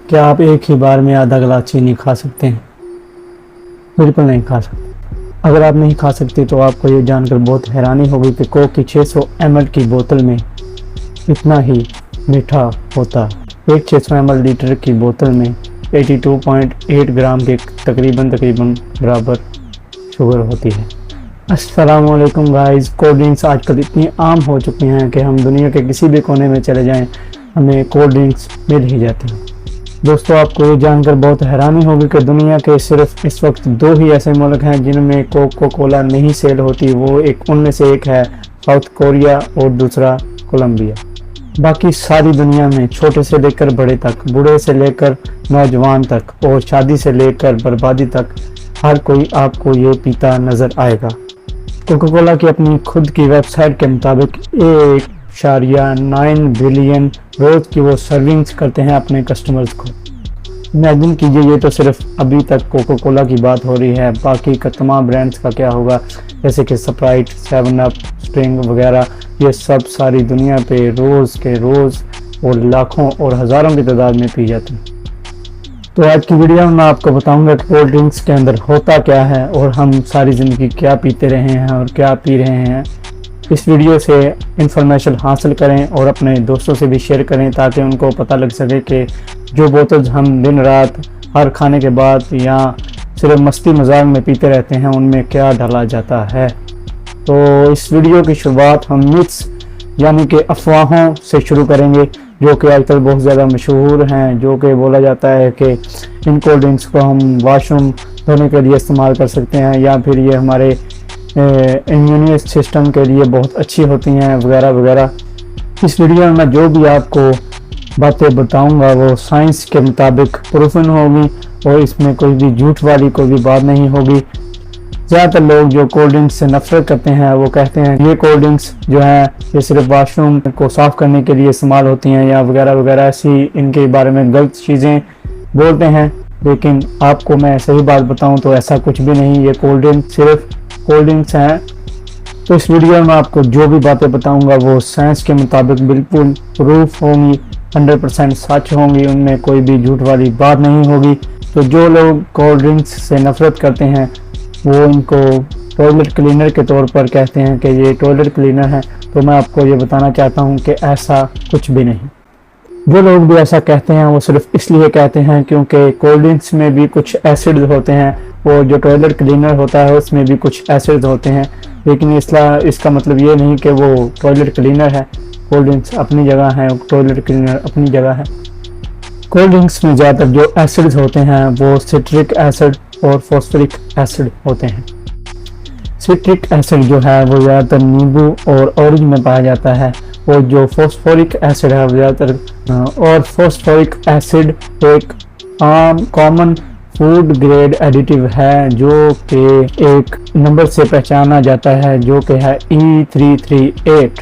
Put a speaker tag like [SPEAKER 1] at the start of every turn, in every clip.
[SPEAKER 1] क्या आप एक ही बार में आधा गिलास चीनी खा सकते हैं? बिल्कुल नहीं खा सकते। अगर आप नहीं खा सकते तो आपको ये जानकर बहुत हैरानी होगी कि कोक की 600 ml की बोतल में इतना ही मीठा होता। एक 600 ml लीटर की बोतल में 82.8 ग्राम के तकरीबन बराबर शुगर होती है। अस्सलाम वालेकुम गाइस। कोल्ड ड्रिंक्स आजकल इतनी आम हो चुकी हैं कि हम दुनिया के किसी भी कोने में चले जाएं हमें कोल्ड ड्रिंक्स मिल ही जाती हैं। दोस्तों, आपको ये जानकर बहुत हैरानी होगी कि दुनिया के सिर्फ इस वक्त दो ही ऐसे मुल्क हैं जिनमें कोका कोला नहीं सेल होती। वो उनमें से एक है साउथ कोरिया और दूसरा कोलंबिया। बाकी सारी दुनिया में छोटे से लेकर बड़े तक, बूढ़े से लेकर नौजवान तक और शादी से लेकर बर्बादी तक हर कोई आपको ये पीता नज़र आएगा। कोका कोला की अपनी खुद की वेबसाइट के मुताबिक 1.9 बिलियन रोज़ की वो सर्विंग्स करते हैं अपने कस्टमर्स को। इमेजिन कीजिए, ये तो सिर्फ अभी तक कोका कोला की बात हो रही है। बाकी का तमाम ब्रांड्स का क्या होगा, जैसे कि स्प्राइट, 7 अप, स्प्रिंग वगैरह। ये सब सारी दुनिया पे रोज़ के रोज़ और लाखों और हज़ारों की तादाद में पी जाते हैं। तो आज की वीडियो में मैं आपको बताऊंगा कि कोल्ड ड्रिंक्स के अंदर होता क्या है और हम सारी ज़िंदगी क्या पीते रहे हैं और क्या पी रहे हैं। इस वीडियो से इंफॉर्मेशन हासिल करें और अपने दोस्तों से भी शेयर करें ताकि उनको पता लग सके कि जो बोतल हम दिन रात हर खाने के बाद या सिर्फ मस्ती मजाक में पीते रहते हैं उनमें क्या डाला जाता है। तो इस वीडियो की शुरुआत हम मिथ्स यानी कि अफवाहों से शुरू करेंगे जो कि आजकल बहुत ज़्यादा मशहूर हैं। जो कि बोला जाता है कि इन कोल्ड ड्रिंक्स को हम वाशरूम धोने के लिए इस्तेमाल कर सकते हैं या फिर ये हमारे इम्यून सिस्टम के लिए बहुत अच्छी होती हैं वगैरह वगैरह। इस वीडियो में मैं जो भी आपको बातें बताऊंगा वो साइंस के मुताबिक प्रूफन होगी और इसमें कोई भी झूठ वाली कोई भी बात नहीं होगी। ज़्यादातर लोग जो कोल्ड ड्रिंक्स से नफरत करते हैं वो कहते हैं ये कोल्ड ड्रिंक्स जो है ये सिर्फ वाशरूम को साफ़ करने के लिए इस्तेमाल होती हैं या वगैरह वगैरह, ऐसी इनके बारे में गलत चीज़ें बोलते हैं। लेकिन आपको मैं सही बात बताऊं तो ऐसा कुछ भी नहीं, ये कोल्ड ड्रिंक सिर्फ कोल्ड ड्रिंक्स हैं। तो इस वीडियो में आपको जो भी बातें बताऊंगा वो साइंस के मुताबिक बिल्कुल प्रूफ होंगी, 100% सच होंगी, उनमें कोई भी झूठ वाली बात नहीं होगी। तो जो लोग कोल्ड ड्रिंक्स से नफरत करते हैं वो इनको टॉयलेट क्लीनर के तौर पर कहते हैं कि ये टॉयलेट क्लीनर है। तो मैं आपको ये बताना चाहता हूँ कि ऐसा कुछ भी नहीं। जो लोग भी ऐसा कहते हैं वो सिर्फ इसलिए कहते हैं क्योंकि कोल्ड ड्रिंक्स में भी कुछ एसिड होते हैं और जो टॉयलेट क्लीनर होता है उसमें भी कुछ एसिड होते हैं। लेकिन इसका मतलब ये नहीं कि वो टॉयलेट क्लीनर है। कोल्ड ड्रिंक्स अपनी जगह है, टॉयलेट क्लीनर अपनी जगह है। कोल्ड ड्रिंक्स में ज़्यादातर जो एसिड्स होते हैं वो सिट्रिक एसिड और फॉस्फोरिक एसिड होते हैं। सिट्रिक एसिड जो है वो ज़्यादातर नींबू और ऑरेंज में पाया जाता है और जो फॉस्फोरिक एसिड है वो ज़्यादातर और फॉस्फोरिक एसिड एक आम कॉमन फूड ग्रेड एडिटिव है जो कि एक नंबर से पहचाना जाता है जो कि है E338।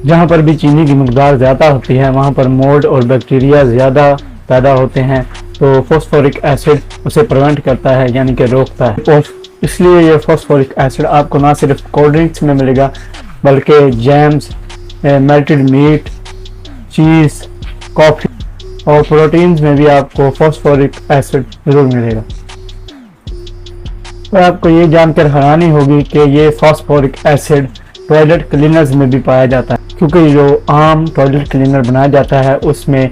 [SPEAKER 1] जहाँ पर भी चीनी की मकदार ज़्यादा होती है वहाँ पर मोल्ड और बैक्टीरिया ज़्यादा पैदा होते हैं। तो फॉस्फोरिक एसिड उसे प्रिवेंट करता है यानी कि रोकता है। और इसलिए ये फॉस्फोरिक एसिड आपको ना सिर्फ कोल्ड ड्रिंक्स में मिलेगा बल्कि जैम्स, मेल्टेड मीट, चीज़, कॉफ़ी और प्रोटीन्स में भी आपको फॉस्फोरिक एसिड जरूर मिलेगा। और आपको ये जानकर हैरानी होगी कि ये फॉस्फोरिक एसिड टॉयलेट क्लीनर्स में भी पाया जाता है क्योंकि जो आम टॉयलेट क्लीनर बनाया जाता है उसमें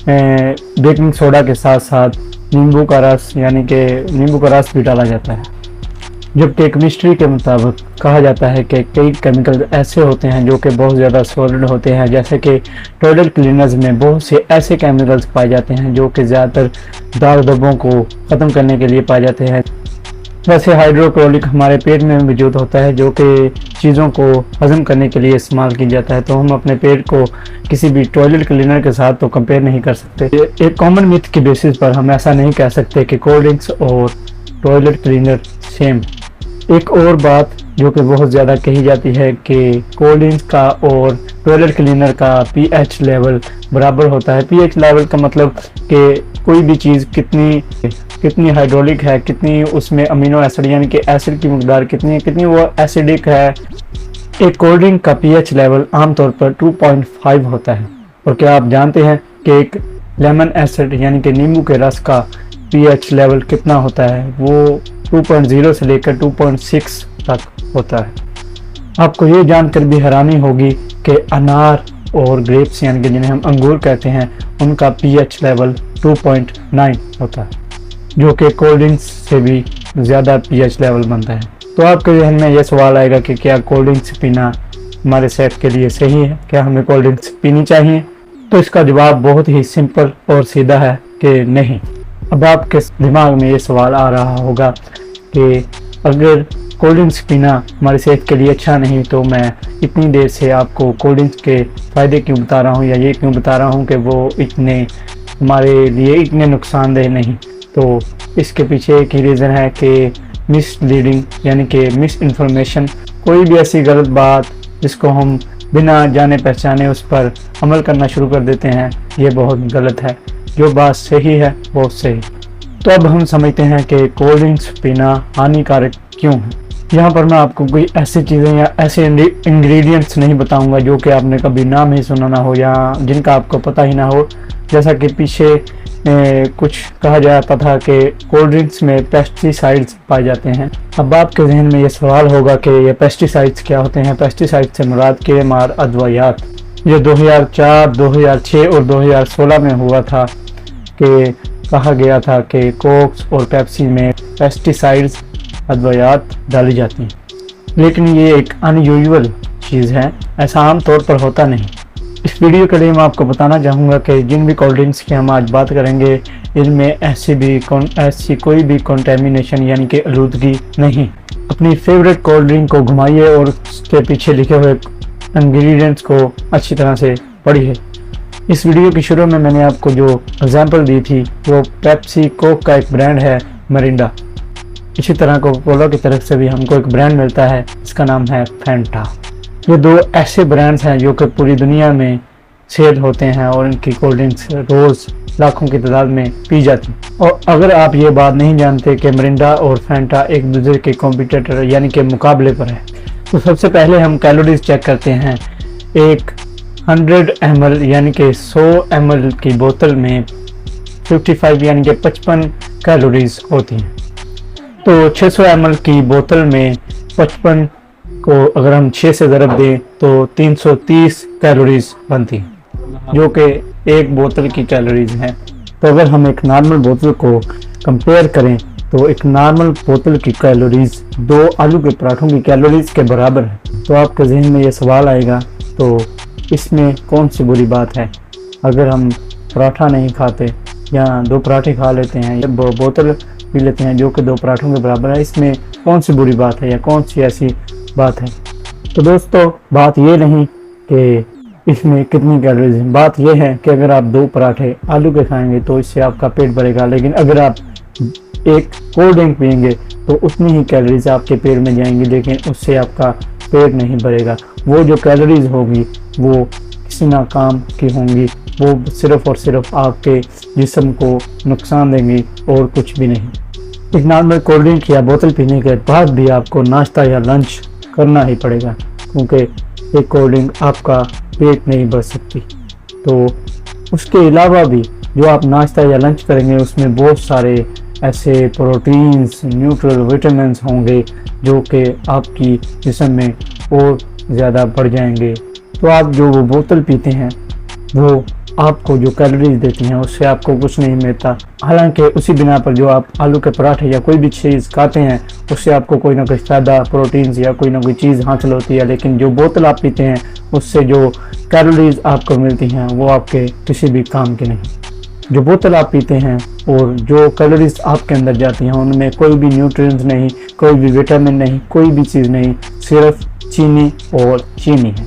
[SPEAKER 1] बेकिंग सोडा के साथ साथ नींबू का रस यानी कि नींबू का रस भी डाला जाता है। जबकि केमिस्ट्री के मुताबिक कहा जाता है कि कई केमिकल ऐसे होते हैं जो कि बहुत ज़्यादा सॉलिड होते हैं, जैसे कि टॉयलेट क्लीनर्स में बहुत से ऐसे केमिकल्स पाए जाते हैं जो कि ज़्यादातर दाग धब्बों को ख़त्म करने के लिए पाए जाते हैं। वैसे हाइड्रोक्लोरिक हमारे पेट में मौजूद होता है जो कि चीज़ों को हजम करने के लिए इस्तेमाल किया जाता है। तो हम अपने पेट को किसी भी टॉयलेट क्लीनर के साथ तो कंपेयर नहीं कर सकते। एक कॉमन मिथ की बेसिस पर हम ऐसा नहीं कह सकते कि कोल्ड ड्रिंक्स और टॉयलेट क्लीनर सेम। एक और बात जो कि बहुत ज़्यादा कही जाती है कि कोल्ड ड्रिंक्स का और टॉयलेट क्लीनर का पीएच लेवल बराबर होता है। पीएच लेवल का मतलब कि कोई भी चीज़ कितनी हाइड्रोलिक है, कितनी उसमें अमीनो एसिड यानी कि एसिड की मकदार कितनी है, कितनी वो एसिडिक है। एक कोल्ड ड्रिंक का पीएच लेवल आमतौर पर 2.5 होता है। और क्या आप जानते हैं कि एक लेमन एसिड यानी कि नींबू के रस का पीएच लेवल कितना होता है, वो 2.0 से लेकर 2.6 तक होता है। आपको ये जानकर भी हैरानी होगी कि अनार और ग्रेप्स यानी कि जिन्हें हम अंगूर कहते हैं, उनका पीएच लेवल 2.9 होता है, जो कि कोल्ड ड्रिंक्स से भी ज़्यादा पीएच लेवल बनता है। तो आपके जहन में यह सवाल आएगा कि क्या कोल्ड ड्रिंक्स पीना हमारे सेहत के लिए सही है, क्या हमें कोल्ड ड्रिंक्स पीनी चाहिए? तो इसका जवाब बहुत ही सिंपल और सीधा है कि नहीं। अब आपके दिमाग में ये सवाल आ रहा होगा कि अगर कोल्ड ड्रिंक्स पीना हमारी सेहत के लिए अच्छा नहीं, तो मैं इतनी देर से आपको कोल्ड ड्रिंक्स के फ़ायदे क्यों बता रहा हूँ, या ये क्यों बता रहा हूँ कि वो इतने हमारे लिए इतने नुकसानदेह नहीं। तो इसके पीछे एक ही रीज़न है कि मिसलीडिंग यानी कि मिस इन्फॉर्मेशन, कोई भी ऐसी गलत बात जिसको हम बिना जाने पहचाने उस पर अमल करना शुरू कर देते हैं, ये बहुत गलत है। जो बात सही है वो सही। तो अब हम समझते हैं कि कोल्ड ड्रिंक्स पीना हानिकारक क्यों है। यहाँ पर मैं आपको कोई ऐसी चीज़ें या ऐसे इंग्रेडिएंट्स नहीं बताऊंगा जो कि आपने कभी नाम ही सुना ना हो या जिनका आपको पता ही ना हो। जैसा कि पीछे कुछ कहा जाता था कि कोल्ड ड्रिंक्स में पेस्टिसाइड्स पाए जाते हैं। अब आपके जहन में ये सवाल होगा कि ये पेस्टिसाइड्स क्या होते हैं। पेस्टिसाइड से मुराद केमार अद्वियात, ये 2004, 2006 और 2016 में हुआ था कि कहा गया था कि कोक्स और पेप्सी में पेस्टिसाइड्स अद्वियात डाली जाती हैं, लेकिन ये एक अनयूजुअल चीज़ है, ऐसा आम तौर पर होता नहीं। इस वीडियो के लिए मैं आपको बताना चाहूँगा कि जिन भी कोल्ड ड्रिंक्स की हम आज बात करेंगे, इनमें ऐसी कोई भी कंटेमिनेशन यानी कि आलूदगी नहीं। अपनी फेवरेट कोल्ड ड्रिंक को घुमाइए और उसके पीछे लिखे हुए इंग्रेडिएंट्स को अच्छी तरह से पढ़िए। इस वीडियो की शुरू में मैंने आपको जो एग्जांपल दी थी वो पेप्सी कोक का एक ब्रांड है मिरिंडा। इसी तरह कोका कोला की तरफ से भी हमको एक ब्रांड मिलता है, इसका नाम है फैंटा। ये दो ऐसे ब्रांड्स हैं जो कि पूरी दुनिया में सेल होते हैं और इनकी कोल्ड ड्रिंक्स रोज़ लाखों की तादाद में पी जाती हैं। और अगर आप ये बात नहीं जानते कि मिरिंडा और फैंटा एक दूसरे के कॉम्पिटिटर यानी कि मुकाबले पर है, तो सबसे पहले हम कैलोरीज चेक करते हैं। एक 100 ml यानी कि 100 ml की बोतल में 55 यानी कि 55 कैलोरीज होती हैं। तो 600 ml की बोतल में 55 को अगर हम 6 से ज़रब दें तो 330 कैलोरीज बनती हैं, जो कि एक बोतल की कैलोरीज हैं। तो अगर हम एक नॉर्मल बोतल को कंपेयर करें तो एक नॉर्मल बोतल की कैलोरीज 2 आलू के पराठों की कैलोरीज के बराबर है। तो आपके जहन में ये सवाल आएगा, तो इसमें कौन सी बुरी बात है? अगर हम पराठा नहीं खाते या 2 पराठे खा लेते हैं या बोतल पी लेते हैं जो कि 2 पराठों के बराबर है, इसमें कौन सी बुरी बात है या कौन सी ऐसी बात है? तो दोस्तों, बात ये नहीं कि इसमें कितनी कैलोरीज है, बात ये है कि अगर आप 2 पराठे आलू के खाएंगे तो इससे आपका पेट भरेगा, लेकिन अगर आप एक कोल्ड ड्रिंक पियेंगे तो उतनी ही कैलोरीज आपके पेट में जाएंगी, लेकिन उससे आपका पेट नहीं भरेगा। वो जो कैलोरीज होगी वो किसी ना काम की होंगी, वो सिर्फ और सिर्फ आपके जिस्म को नुकसान देंगी और कुछ भी नहीं। एक नॉर्मल कोल्ड ड्रिंक या बोतल पीने के बाद भी आपको नाश्ता या लंच करना ही पड़ेगा, क्योंकि एक कोल्ड ड्रिंक आपका पेट नहीं भर सकती। तो उसके अलावा भी जो आप नाश्ता या लंच करेंगे उसमें बहुत सारे ऐसे प्रोटीन्स, न्यूट्रल विटामिन्स होंगे जो कि आपकी जिस्म में और ज़्यादा बढ़ जाएंगे। तो आप जो वो बोतल पीते हैं वो आपको जो कैलोरीज देती हैं उससे आपको कुछ नहीं मिलता। हालांकि उसी बिना पर जो आप आलू के पराठे या कोई भी चीज़ खाते हैं उससे आपको कोई ना कोई फ़ायदा, प्रोटीन्स या कोई ना कोई चीज़ हासिल होती है, लेकिन जो बोतल आप पीते हैं उससे जो कैलोरीज आपको मिलती हैं वो आपके किसी भी काम की नहीं। जो बोतल आप पीते हैं और जो कैलोरीज आपके अंदर जाती हैं उनमें कोई भी न्यूट्रिएंट्स नहीं, कोई भी विटामिन नहीं, कोई भी चीज़ नहीं, सिर्फ चीनी और चीनी है।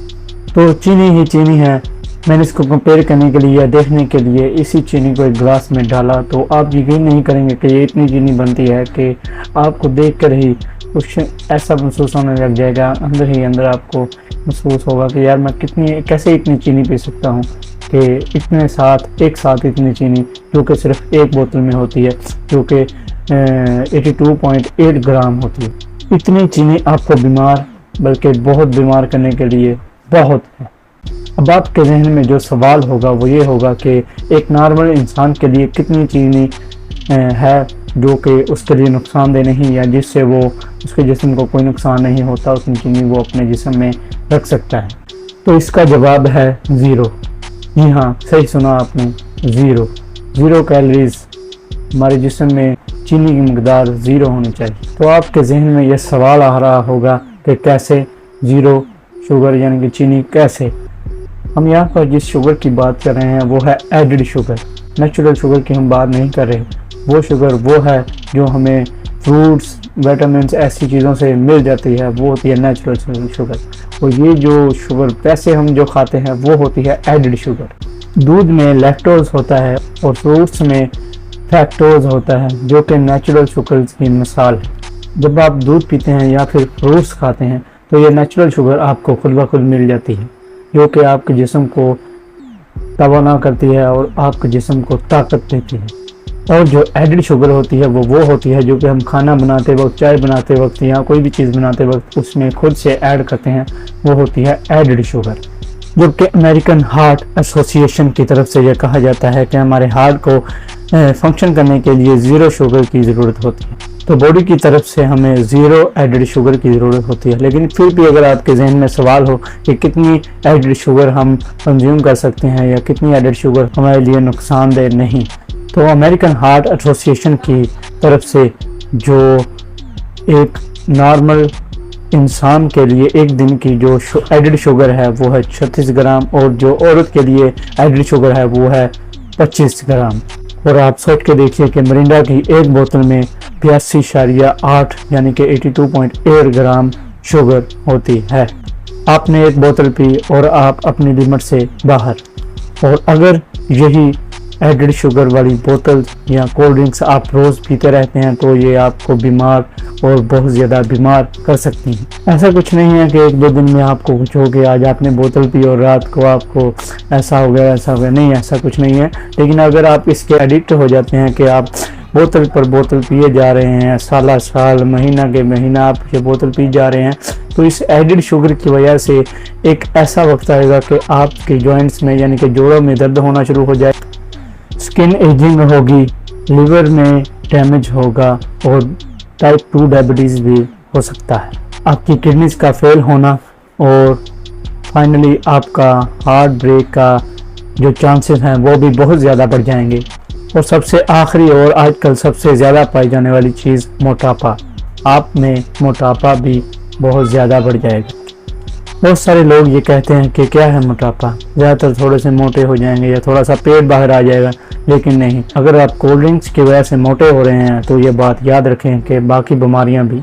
[SPEAKER 1] तो चीनी ही चीनी है। मैंने इसको कंपेयर करने के लिए या देखने के लिए इसी चीनी को एक ग्लास में डाला, तो आप यकीन नहीं करेंगे कि ये इतनी चीनी बनती है कि आपको देख कर ही कुछ ऐसा महसूस होने लग जाएगा, अंदर ही अंदर आपको महसूस होगा कि यार मैं कैसे इतनी चीनी पी सकता हूँ, कि एक साथ इतनी चीनी जो कि सिर्फ एक बोतल में होती है, जो कि 82.8 ग्राम होती है। इतनी चीनी आपको बीमार, बल्कि बहुत बीमार करने के लिए बहुत है। अब आपके जहन में जो सवाल होगा वो ये होगा कि एक नॉर्मल इंसान के लिए कितनी चीनी है जो कि उसके लिए नुकसानदेह नहीं, या जिससे वो उसके जिस्म को कोई नुकसान नहीं होता, उतनी चीनी वो अपने जिस्म में रख सकता है। तो इसका जवाब है 0। जी हाँ, सही सुना आपने, 0 कैलोरीज। हमारे जिस्म में चीनी की मकदार 0 होनी चाहिए। तो आपके जहन में यह सवाल आ रहा होगा कि कैसे 0 शुगर यानी कि चीनी कैसे। हम यहाँ पर जिस शुगर की बात कर रहे हैं वो है एडिड शुगर। नेचुरल शुगर की हम बात नहीं कर रहे। वो शुगर वो है जो हमें फ्रूट्स, विटामिन ऐसी चीज़ों से मिल जाती है, वो होती है नेचुरल शुगर। और ये जो शुगर पैसे हम जो खाते हैं वो होती है एडिड शुगर। दूध में लैक्टोज होता है और फ्रूट्स में फ्रैक्टोज होता है जो कि नेचुरल शुगर की मिसाल है। जब आप दूध पीते हैं या फिर फ्रूट्स खाते हैं तो ये नेचुरल शुगर आपको खुद ब खुद मिल जाती है, जो कि आपके जिस्म को तवाना करती है और आपके जिस्म को ताकत देती है। और जो एडिड शुगर होती है वो होती है जो कि हम खाना बनाते वक्त, चाय बनाते वक्त या कोई भी चीज़ बनाते वक्त उसमें खुद से ऐड करते हैं, वो होती है एडिड शुगर। जबकि अमेरिकन हार्ट एसोसिएशन की तरफ से यह कहा जाता है कि हमारे हार्ट को फंक्शन करने के लिए 0 शुगर की ज़रूरत होती है। तो बॉडी की तरफ से हमें 0 एडिड शुगर की ज़रूरत होती है। लेकिन फिर भी अगर आपके जहन में सवाल हो कि कितनी एडिड शुगर हम कंज्यूम कर सकते हैं या कितनी एडिड शुगर हमारे लिए नुकसानदेह नहीं, तो अमेरिकन हार्ट एसोसिएशन की तरफ से जो एक नॉर्मल इंसान के लिए एक दिन की जो एडिड शुगर है वो है 36 ग्राम, और जो औरत के लिए एडिड शुगर है वो है 25 ग्राम। और आप सोच के देखिए कि मिरिंडा की एक बोतल में 82.8 यानी कि 82.8 ग्राम शुगर होती है। आपने एक बोतल पी और आप अपनी लिमिट से बाहर। और अगर यही एडिड शुगर वाली बोतल या कोल्ड ड्रिंक्स आप रोज़ पीते रहते हैं तो ये आपको बीमार और बहुत ज़्यादा बीमार कर सकती हैं। ऐसा कुछ नहीं है कि 1-2 दिन में आपको कुछ हो गया, आज आपने बोतल पी और रात को आपको ऐसा हो गया, नहीं, ऐसा कुछ नहीं है। लेकिन अगर आप इसके एडिक्ट हो जाते हैं कि आप बोतल पर बोतल पिए जा रहे हैं, साल महीना के महीना आप ये बोतल पी जा रहे हैं, तो इस एडिड शुगर की वजह से एक ऐसा वक्त आएगा कि आपके जॉइंट्स में यानी कि जोड़ों में दर्द होना शुरू हो जाए, स्किन एजिंग होगी, लिवर में डैमेज होगा और टाइप 2 डायबिटीज़ भी हो सकता है, आपकी किडनीज का फेल होना और फाइनली आपका हार्ट ब्रेक का जो चांसेस हैं वो भी बहुत ज़्यादा बढ़ जाएंगे। और सबसे आखिरी और आजकल सबसे ज़्यादा पाई जाने वाली चीज़ मोटापा। आप में मोटापा भी बहुत ज़्यादा बढ़ जाएगा। बहुत सारे लोग ये कहते हैं कि क्या है मोटापा, ज़्यादातर थोड़े से मोटे हो जाएंगे या थोड़ा सा पेट बाहर आ जाएगा, लेकिन नहीं। अगर आप कोल्ड ड्रिंक्स की वजह से मोटे हो रहे हैं तो ये बात याद रखें कि बाकी बीमारियां भी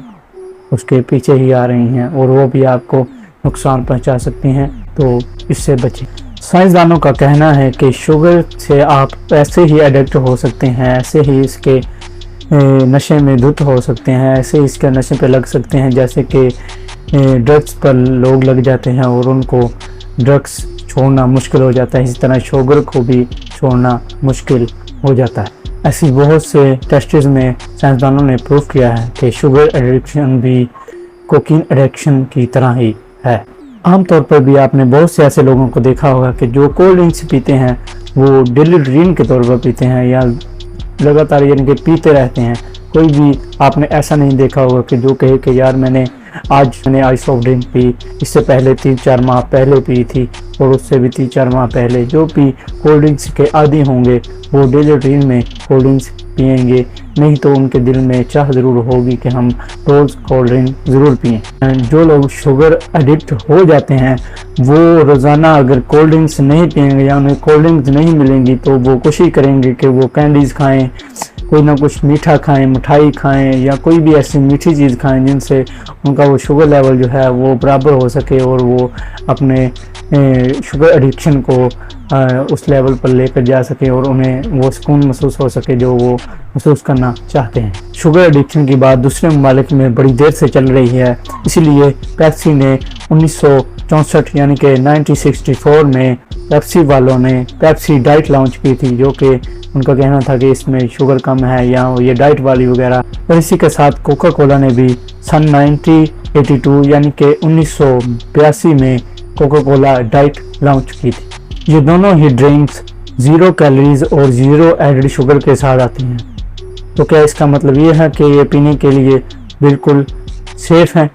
[SPEAKER 1] उसके पीछे ही आ रही हैं और वो भी आपको नुकसान पहुंचा सकती हैं, तो इससे बचें। साइंसदानों का कहना है कि शुगर से आप ऐसे ही एडिक्ट हो सकते हैं, ऐसे ही इसके नशे में धुत हो सकते हैं, ऐसे ही इसके नशे पे लग सकते हैं जैसे कि ड्रग्स पर लोग लग जाते हैं और उनको ड्रग्स छोड़ना मुश्किल हो जाता है। इसी तरह शुगर को भी छोड़ना मुश्किल हो जाता है। ऐसी बहुत से टेस्ट्स में साइंसदानों ने प्रूव किया है कि शुगर एडिक्शन भी कोकीन एडिक्शन की तरह ही है। आमतौर पर भी आपने बहुत से ऐसे लोगों को देखा होगा कि जो कोल्ड ड्रिंक्स पीते हैं वो डेली ड्रिंक के तौर पर पीते हैं या लगातार यानी कि पीते रहते हैं। कोई भी आपने ऐसा नहीं देखा होगा कि जो कहे कि यार मैंने आज सॉफ्ट ड्रिंक पी, इससे पहले 3-4 माह पहले पी थी और उससे भी 3-4 माह पहले। जो भी कोल्ड ड्रिंक्स के आदी होंगे वो डेली ड्रिंक में कोल्ड ड्रिंक्स पिएंगे, नहीं तो उनके दिल में चाह ज़रूर होगी कि हम रोज़ कोल्ड ड्रिंक ज़रूर पिएं। जो लोग शुगर एडिक्ट हो जाते हैं वो रोज़ाना अगर कोल्ड ड्रिंक्स नहीं पिएंगे या उन्हें कोल्ड ड्रिंक्स नहीं मिलेंगी तो वो कोशिश करेंगे कि वो कैंडीज़ खाएँ, कोई ना कुछ मीठा खाएं, मिठाई खाएं या कोई भी ऐसी मीठी चीज़ खाएं जिनसे उनका वो शुगर लेवल जो है वो बराबर हो सके और वो अपने शुगर एडिक्शन को उस लेवल पर लेकर जा सके और उन्हें वो सुकून महसूस हो सके जो वो महसूस करना चाहते हैं। शुगर एडिक्शन की बात दूसरे ममालिक में बड़ी देर से चल रही है, इसीलिए पेप्सी ने 1964 यानी कि 1964 में पेप्सी वालों ने पेप्सी डाइट लॉन्च की थी, जो कि उनका कहना था कि इसमें शुगर कम है या ये डाइट वाली वगैरह। और इसी के साथ कोका कोला ने भी सन 1982 यानी कि 1982 में कोका कोला डाइट लॉन्च की थी। ये दोनों ही ड्रिंक्स 0 कैलोरीज और 0 एडेड शुगर के साथ आती हैं। तो क्या इसका मतलब ये है कि ये पीने के लिए बिल्कुल सेफ हैं?